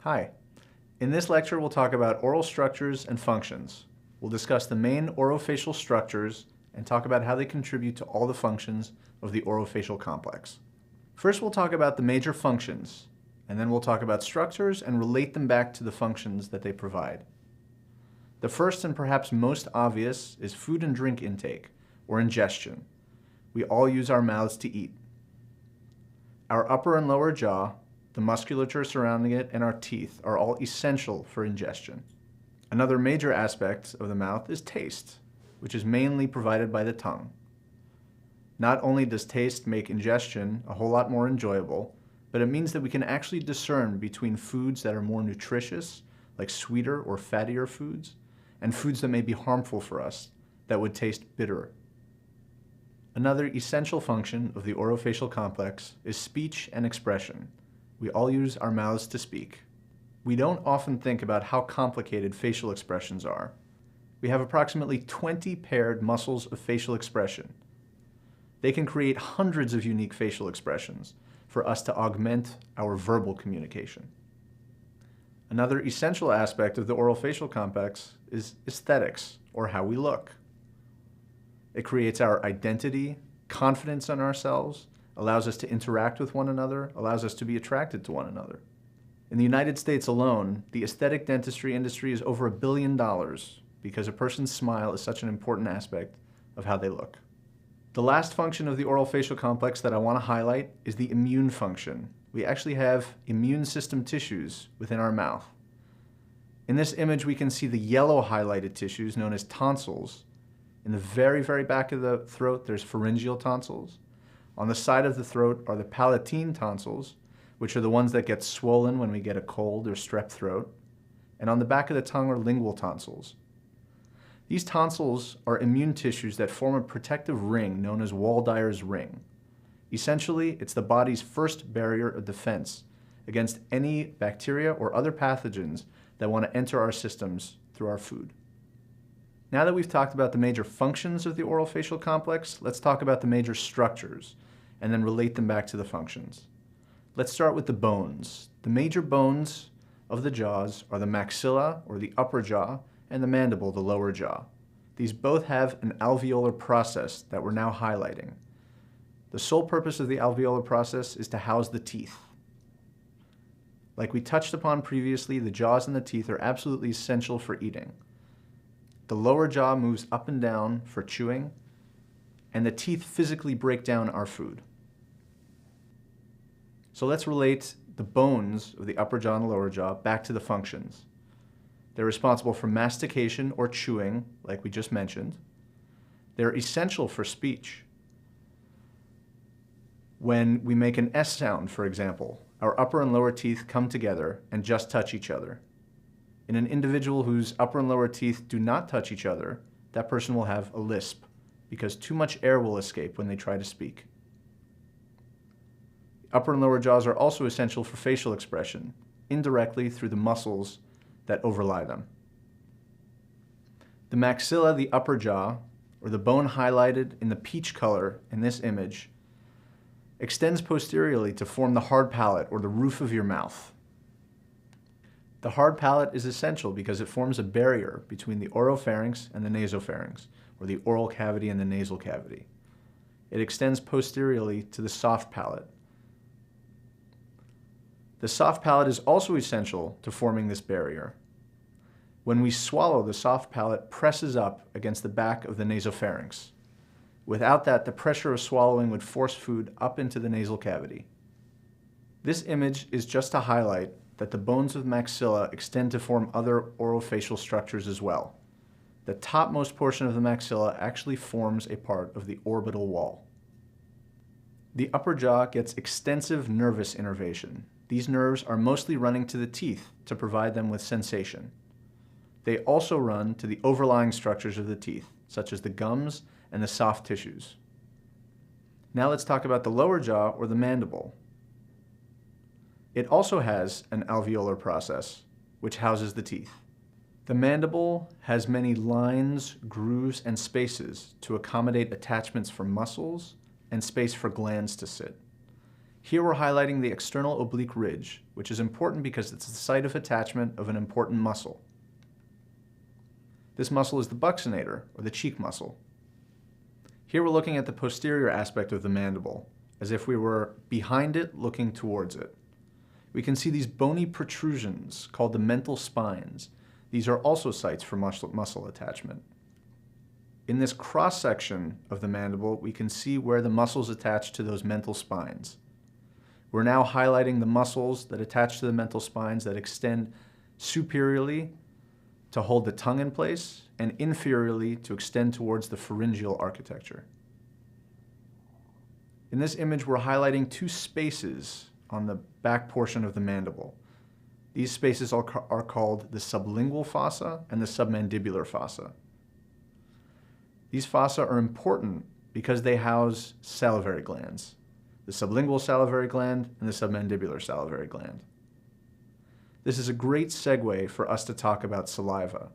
Hi. In this lecture, we'll talk about oral structures and functions. We'll discuss the main orofacial structures and talk about how they contribute to all the functions of the orofacial complex. First, we'll talk about the major functions, and then we'll talk about structures and relate them back to the functions that they provide. The first and perhaps most obvious is food and drink intake, or ingestion. We all use our mouths to eat. Our upper and lower jaw, the musculature surrounding it, and our teeth are all essential for ingestion. Another major aspect of the mouth is taste, which is mainly provided by the tongue. Not only does taste make ingestion a whole lot more enjoyable, but it means that we can actually discern between foods that are more nutritious, like sweeter or fattier foods, and foods that may be harmful for us, that would taste bitter. Another essential function of the orofacial complex is speech and expression. We all use our mouths to speak. We don't often think about how complicated facial expressions are. We have approximately 20 paired muscles of facial expression. They can create hundreds of unique facial expressions for us to augment our verbal communication. Another essential aspect of the orofacial complex is aesthetics, or how we look. It creates our identity, confidence in ourselves, allows us to interact with one another, allows us to be attracted to one another. In the United States alone, the aesthetic dentistry industry is over $1 billion because a person's smile is such an important aspect of how they look. The last function of the orofacial complex that I want to highlight is the immune function. We actually have immune system tissues within our mouth. In this image, we can see the yellow highlighted tissues known as tonsils. In the very, very back of the throat, there's pharyngeal tonsils. On the side of the throat are the palatine tonsils, which are the ones that get swollen when we get a cold or strep throat. And on the back of the tongue are lingual tonsils. These tonsils are immune tissues that form a protective ring known as Waldeier's ring. Essentially, it's the body's first barrier of defense against any bacteria or other pathogens that want to enter our systems through our food. Now that we've talked about the major functions of the orofacial complex, let's talk about the major structures and then relate them back to the functions. Let's start with the bones. The major bones of the jaws are the maxilla, or the upper jaw, and the mandible, the lower jaw. These both have an alveolar process that we're now highlighting. The sole purpose of the alveolar process is to house the teeth. Like we touched upon previously, the jaws and the teeth are absolutely essential for eating. The lower jaw moves up and down for chewing, and the teeth physically break down our food. So let's relate the bones of the upper jaw and the lower jaw back to the functions. They're responsible for mastication or chewing, like we just mentioned. They're essential for speech. When we make an S sound, for example, our upper and lower teeth come together and just touch each other. In an individual whose upper and lower teeth do not touch each other, that person will have a lisp because too much air will escape when they try to speak. Upper and lower jaws are also essential for facial expression, indirectly through the muscles that overlie them. The maxilla, the upper jaw, or the bone highlighted in the peach color in this image, extends posteriorly to form the hard palate, or the roof of your mouth. The hard palate is essential because it forms a barrier between the oropharynx and the nasopharynx, or the oral cavity and the nasal cavity. It extends posteriorly to the soft palate. The soft palate is also essential to forming this barrier. When we swallow, the soft palate presses up against the back of the nasopharynx. Without that, the pressure of swallowing would force food up into the nasal cavity. This image is just to highlight that the bones of maxilla extend to form other orofacial structures as well. The topmost portion of the maxilla actually forms a part of the orbital wall. The upper jaw gets extensive nervous innervation. These nerves are mostly running to the teeth to provide them with sensation. They also run to the overlying structures of the teeth, such as the gums and the soft tissues. Now let's talk about the lower jaw, or the mandible. It also has an alveolar process, which houses the teeth. The mandible has many lines, grooves, and spaces to accommodate attachments for muscles and space for glands to sit. Here we're highlighting the external oblique ridge, which is important because it's the site of attachment of an important muscle. This muscle is the buccinator, or the cheek muscle. Here we're looking at the posterior aspect of the mandible, as if we were behind it looking towards it. We can see these bony protrusions called the mental spines. These are also sites for muscle attachment. In this cross-section of the mandible, we can see where the muscles attach to those mental spines. We're now highlighting the muscles that attach to the mental spines that extend superiorly to hold the tongue in place and inferiorly to extend towards the pharyngeal architecture. In this image, we're highlighting two spaces on the back portion of the mandible. These spaces are called the sublingual fossa and the submandibular fossa. These fossa are important because they house salivary glands, the sublingual salivary gland and the submandibular salivary gland. This is a great segue for us to talk about saliva,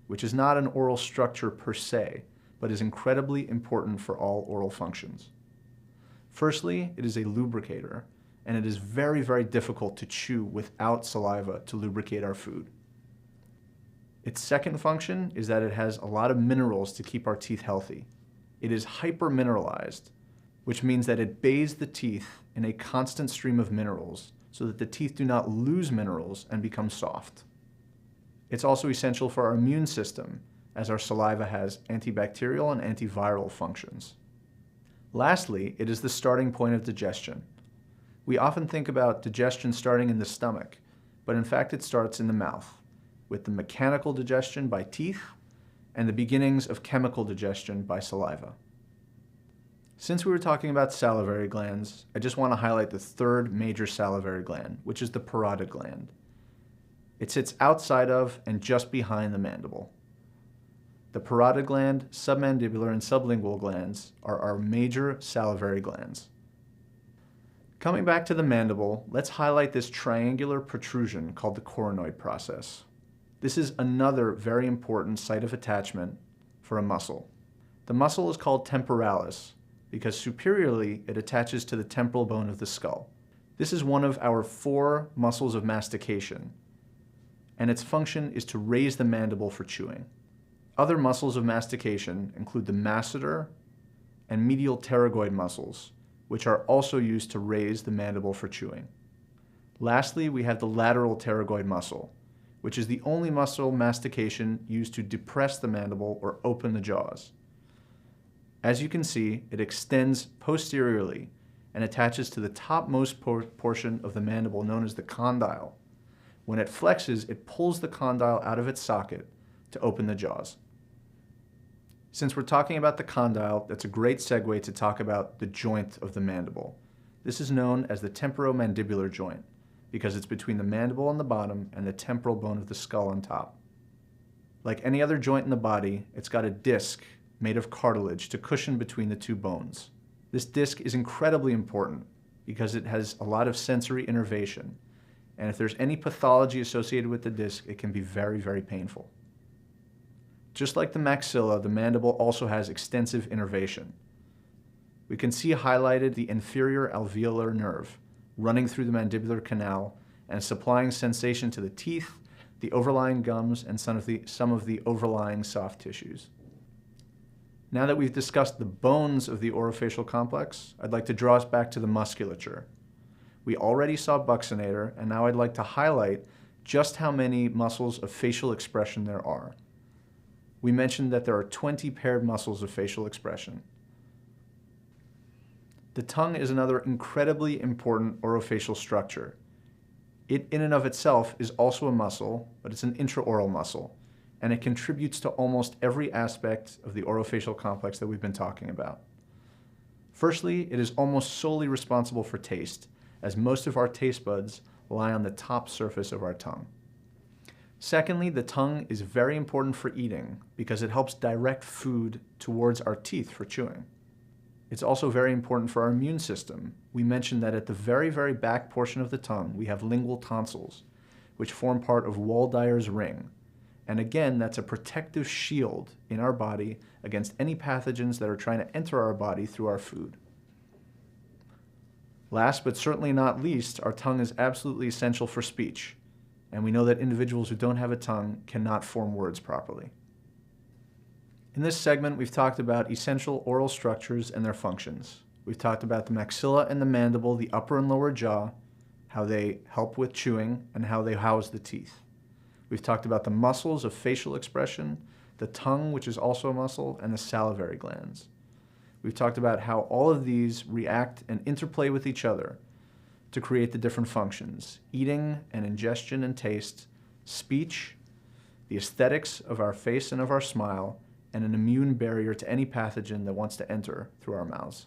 which is not an oral structure per se, but is incredibly important for all oral functions. Firstly, it is a lubricator, and it is very, very difficult to chew without saliva to lubricate our food. Its second function is that it has a lot of minerals to keep our teeth healthy. It is hypermineralized, which means that it bathes the teeth in a constant stream of minerals so that the teeth do not lose minerals and become soft. It's also essential for our immune system, as our saliva has antibacterial and antiviral functions. Lastly, it is the starting point of digestion. We often think about digestion starting in the stomach, but in fact it starts in the mouth, with the mechanical digestion by teeth and the beginnings of chemical digestion by saliva. Since we were talking about salivary glands, I just want to highlight the third major salivary gland, which is the parotid gland. It sits outside of and just behind the mandible. The parotid gland, submandibular, and sublingual glands are our major salivary glands. Coming back to the mandible, let's highlight this triangular protrusion called the coronoid process. This is another very important site of attachment for a muscle. The muscle is called temporalis because superiorly it attaches to the temporal bone of the skull. This is one of our 4 muscles of mastication, and its function is to raise the mandible for chewing. Other muscles of mastication include the masseter and medial pterygoid muscles, which are also used to raise the mandible for chewing. Lastly, we have the lateral pterygoid muscle, which is the only muscle mastication used to depress the mandible or open the jaws. As you can see, it extends posteriorly and attaches to the topmost portion of the mandible known as the condyle. When it flexes, it pulls the condyle out of its socket to open the jaws. Since we're talking about the condyle, that's a great segue to talk about the joint of the mandible. This is known as the temporomandibular joint because it's between the mandible on the bottom and the temporal bone of the skull on top. Like any other joint in the body, it's got a disc made of cartilage to cushion between the two bones. This disc is incredibly important because it has a lot of sensory innervation, and if there's any pathology associated with the disc, it can be very, very painful. Just like the maxilla, the mandible also has extensive innervation. We can see highlighted the inferior alveolar nerve running through the mandibular canal and supplying sensation to the teeth, the overlying gums, and some of the overlying soft tissues. Now that we've discussed the bones of the orofacial complex, I'd like to draw us back to the musculature. We already saw buccinator, and now I'd like to highlight just how many muscles of facial expression there are. We mentioned that there are 20 paired muscles of facial expression. The tongue is another incredibly important orofacial structure. It in and of itself is also a muscle, but it's an intraoral muscle, and it contributes to almost every aspect of the orofacial complex that we've been talking about. Firstly, it is almost solely responsible for taste, as most of our taste buds lie on the top surface of our tongue. Secondly, the tongue is very important for eating because it helps direct food towards our teeth for chewing. It's also very important for our immune system. We mentioned that at the very, very back portion of the tongue, we have lingual tonsils, which form part of Wall-Dyer's ring. And again, that's a protective shield in our body against any pathogens that are trying to enter our body through our food. Last but certainly not least, our tongue is absolutely essential for speech, and we know that individuals who don't have a tongue cannot form words properly. In this segment, we've talked about essential oral structures and their functions. We've talked about the maxilla and the mandible, the upper and lower jaw, how they help with chewing, and how they house the teeth. We've talked about the muscles of facial expression, the tongue, which is also a muscle, and the salivary glands. We've talked about how all of these react and interplay with each other to create the different functions: eating and ingestion and taste, speech, the aesthetics of our face and of our smile, and an immune barrier to any pathogen that wants to enter through our mouths.